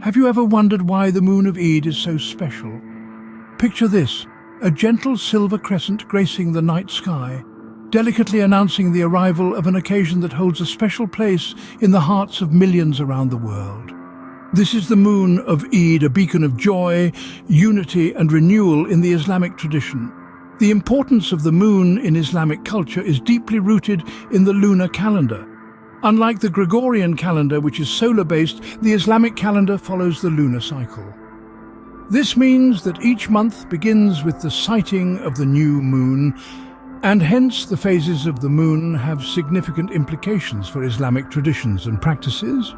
Have you ever wondered why the moon of Eid is so special? Picture this, a gentle silver crescent gracing the night sky, delicately announcing the arrival of an occasion that holds a special place in the hearts of millions around the world. This is the moon of Eid, a beacon of joy, unity and renewal in the Islamic tradition. The importance of the moon in Islamic culture is deeply rooted in the lunar calendar. Unlike the Gregorian calendar, which is solar-based, the Islamic calendar follows the lunar cycle. This means that each month begins with the sighting of the new moon, and hence the phases of the moon have significant implications for Islamic traditions and practices.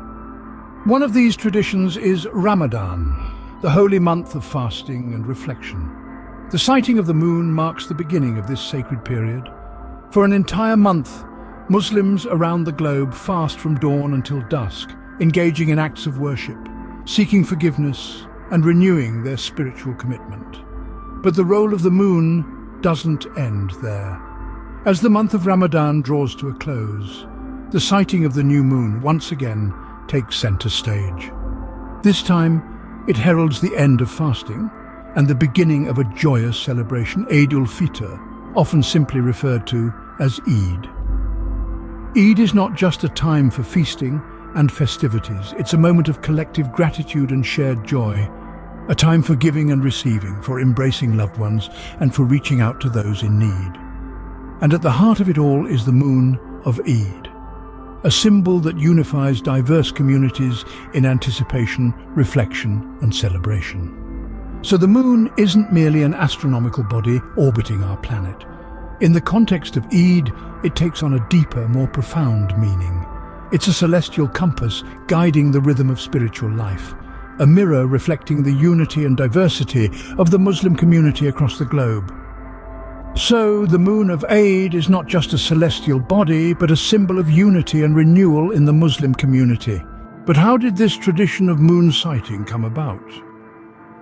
One of these traditions is Ramadan, the holy month of fasting and reflection. The sighting of the moon marks the beginning of this sacred period. For an entire month, Muslims around the globe fast from dawn until dusk, engaging in acts of worship, seeking forgiveness and renewing their spiritual commitment. But the role of the moon doesn't end there. As the month of Ramadan draws to a close, the sighting of the new moon once again takes center stage. This time, it heralds the end of fasting and the beginning of a joyous celebration, Eid al-Fitr, often simply referred to as Eid. Eid is not just a time for feasting and festivities, it's a moment of collective gratitude and shared joy, a time for giving and receiving, for embracing loved ones, and for reaching out to those in need. And at the heart of it all is the moon of Eid, a symbol that unifies diverse communities in anticipation, reflection, and celebration. So the moon isn't merely an astronomical body orbiting our planet. In the context of Eid, it takes on a deeper, more profound meaning. It's a celestial compass guiding the rhythm of spiritual life, a mirror reflecting the unity and diversity of the Muslim community across the globe. So, the moon of Eid is not just a celestial body, but a symbol of unity and renewal in the Muslim community. But how did this tradition of moon sighting come about?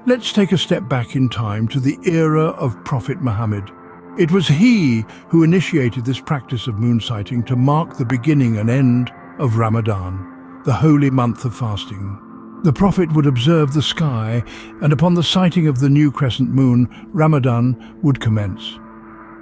Let's take a step back in time to the era of Prophet Muhammad. It was he who initiated this practice of moon sighting to mark the beginning and end of Ramadan, the holy month of fasting. The Prophet would observe the sky, and upon the sighting of the new crescent moon, Ramadan would commence.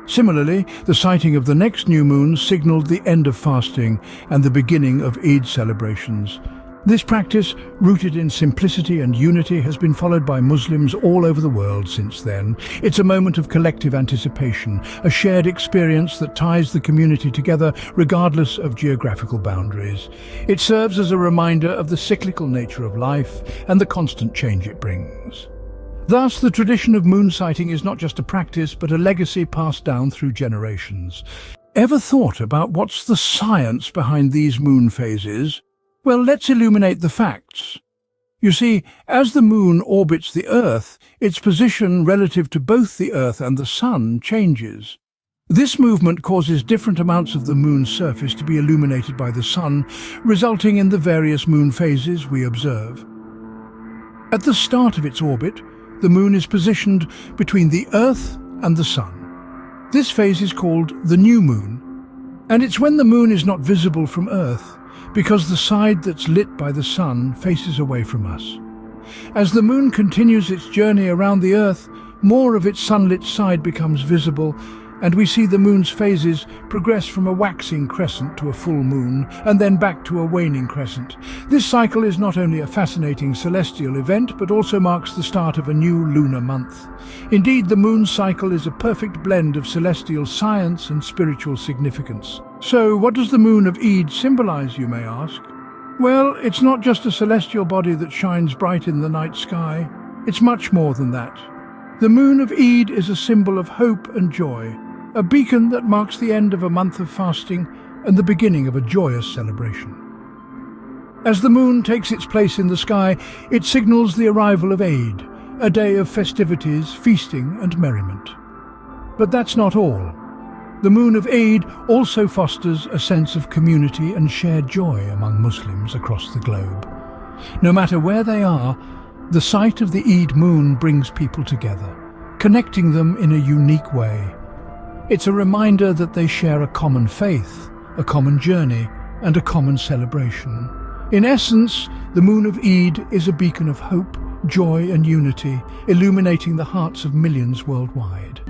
Similarly, the sighting of the next new moon signaled the end of fasting and the beginning of Eid celebrations. This practice, rooted in simplicity and unity, has been followed by Muslims all over the world since then. It's a moment of collective anticipation, a shared experience that ties the community together regardless of geographical boundaries. It serves as a reminder of the cyclical nature of life and the constant change it brings. Thus, the tradition of moon sighting is not just a practice, but a legacy passed down through generations. Ever thought about what's the science behind these moon phases? Well, let's illuminate the facts. You see, as the moon orbits the Earth, its position relative to both the Earth and the Sun changes. This movement causes different amounts of the moon's surface to be illuminated by the Sun, resulting in the various moon phases we observe. At the start of its orbit, the moon is positioned between the Earth and the Sun. This phase is called the new moon, and it's when the moon is not visible from Earth, because the side that's lit by the Sun faces away from us. As the moon continues its journey around the Earth, more of its sunlit side becomes visible, and we see the moon's phases progress from a waxing crescent to a full moon, and then back to a waning crescent. This cycle is not only a fascinating celestial event, but also marks the start of a new lunar month. Indeed, the moon cycle is a perfect blend of celestial science and spiritual significance. So, what does the moon of Eid symbolize, you may ask? Well, it's not just a celestial body that shines bright in the night sky. It's much more than that. The moon of Eid is a symbol of hope and joy, a beacon that marks the end of a month of fasting and the beginning of a joyous celebration. As the moon takes its place in the sky, it signals the arrival of Eid, a day of festivities, feasting and merriment. But that's not all. The moon of Eid also fosters a sense of community and shared joy among Muslims across the globe. No matter where they are, the sight of the Eid moon brings people together, connecting them in a unique way. It's a reminder that they share a common faith, a common journey, and a common celebration. In essence, the moon of Eid is a beacon of hope, joy and unity, illuminating the hearts of millions worldwide.